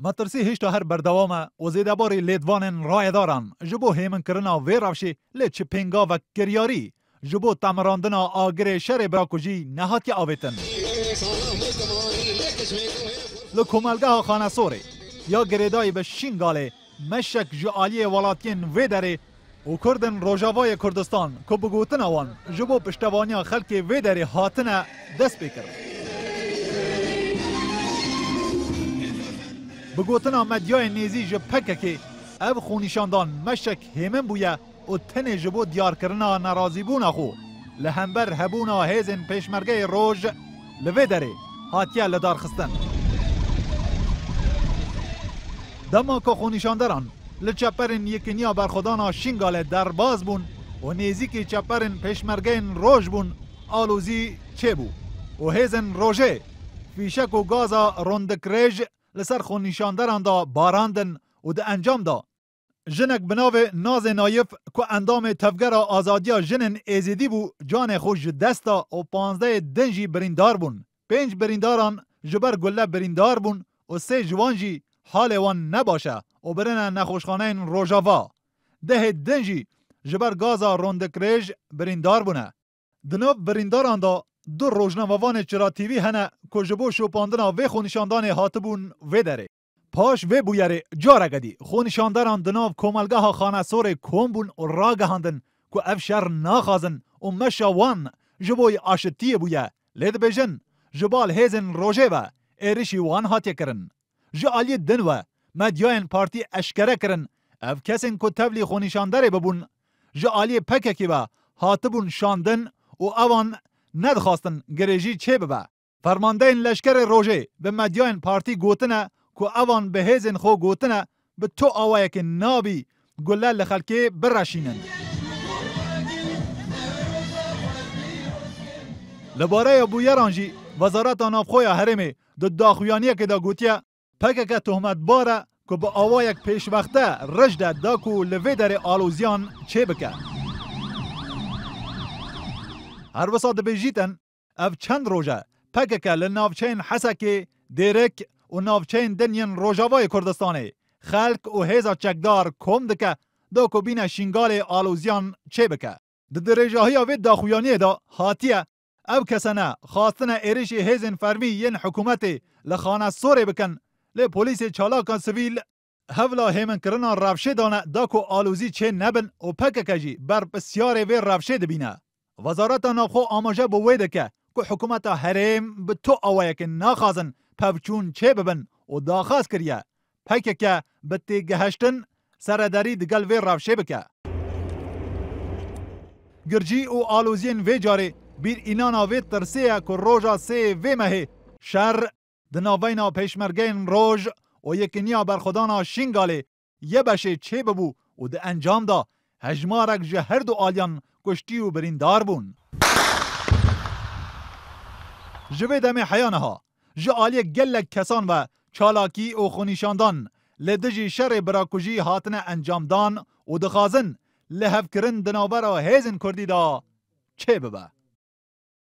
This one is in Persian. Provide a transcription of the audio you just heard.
مترسی هشتا هر بردوامه و زیدباری لیدوانن رای دارن جبو هیمن کرنا وی روشی لیچ پینگا و گریاری جبو تمراندنا آگر شر براکوژی نهاتی آویتن لکوملگاه خانه سوری یا گریدای به شینگاله مشک جعالی ولاتین وی داره و کردن روژاوای کردستان که بگوتن آوان جبو پشتوانی خلک وی داره هاتنه دست بکر بگوتنا مدیای نیزی جب پکه که او خونیشاندان مشک هیمن بویه و تن جبو دیار کرنا نرازی بونا خو لهمبر هبونا هیزن پیشمرگه روژ لوی داره هاتیه لدار خستن دما که خونیشاندران لچپرین یکنیا برخودانا شینگال در باز بون و نیزی چپرین پیشمرگین روژ بون آلوزی چه بو و هیزن روژه فیشک و گازا روندکریج لسر خونیشاندران دا باراندن و ده انجام دا جنک بناو ناز نایف که اندام تفگر آزادیا جنن ایزیدی بو جان خوش دستا و 15 دنجی بریندار بون 5 برینداران جبر گله بریندار بون و 3 جوانجی حال وان نباشه و برن نخوشخانه روژاوا 10 دنجی جبر گازا روندکریج بریندار بونه دناف برینداران دا 2 روزنامه‌وان چرا تیوی هنه که جبو شوپاندنا وی خونیشاندان هاتبون وی داره پاش وی بویره جارگدی خونیشانداران دناف کوملگاه خانه سور کوم بون و راگهاندن که اف شر ناخازن و مشاوان جبوی آشتی بویه لید بیجن جبال هیزن روژه و ایرشی وان هاتی کرن جالی دن و مدیاین پارتی اشکره کرن اف کسین که تبلی خونیشانداره ببون جالی پککی و هاتبون شاندن و اوان ندخواستن گریجی چه ببه فرمانده این لشکر روژه به مدیاین پارتی گوتنه که اوان به هیزن خو گوتنه به تو آوائه که نابی گله لخلکه برشینن لباره بویرانجی وزارت نافخوی هرمه دو داخویانیه که دا گوتیه پکه که تهمت باره که به آوائه پیش وقته رجده دا که لوی در آلوزیان چه بکه هر وسط بیجیتن اف چند روزه پکه که لنافچین حسکی دیرک و نافچین دنین روژاوای کردستانه خلق و هیزا چکدار کم دکه دا که بین شینگال آلوزیان چه بکه ده درجاهی آوید داخویانیه دا هاتیه او کسانه خواستن ایرش هیزن فرمی ین حکومت لخانه سوره بکن لی پولیس چالاکان سویل هولا هیمن کرنا رفشه دانه دا که آلوزی چه نبن و پکه کجی بر بسیار وی رفشه دبینه وزارت نافخو آماجه بویده که حکومت هرم به تو آوائه که ناخازن پوچون چه ببن و داخواست کریه پکه که به تیگهشتن سرداری دگل وی رفشه بکه گرجی و آلوزین وی جاره بیر اینانا وی ترسیه که روژا سه وی مهی شر دناوینا پیشمرگین روژ و یکنیا برخودانا شینگاله یه بشه چه ببو و ده انجام دا هجمارک جهر دو آلیان کشتی و بریندار بون جوی دم حیانها جعالی گلک کسان و چالاکی و خونیشاندان لدجی شر براکوژی هاتن انجام دان و دخازن لحف کرن دنابرا هیزن کردی دا چه ببه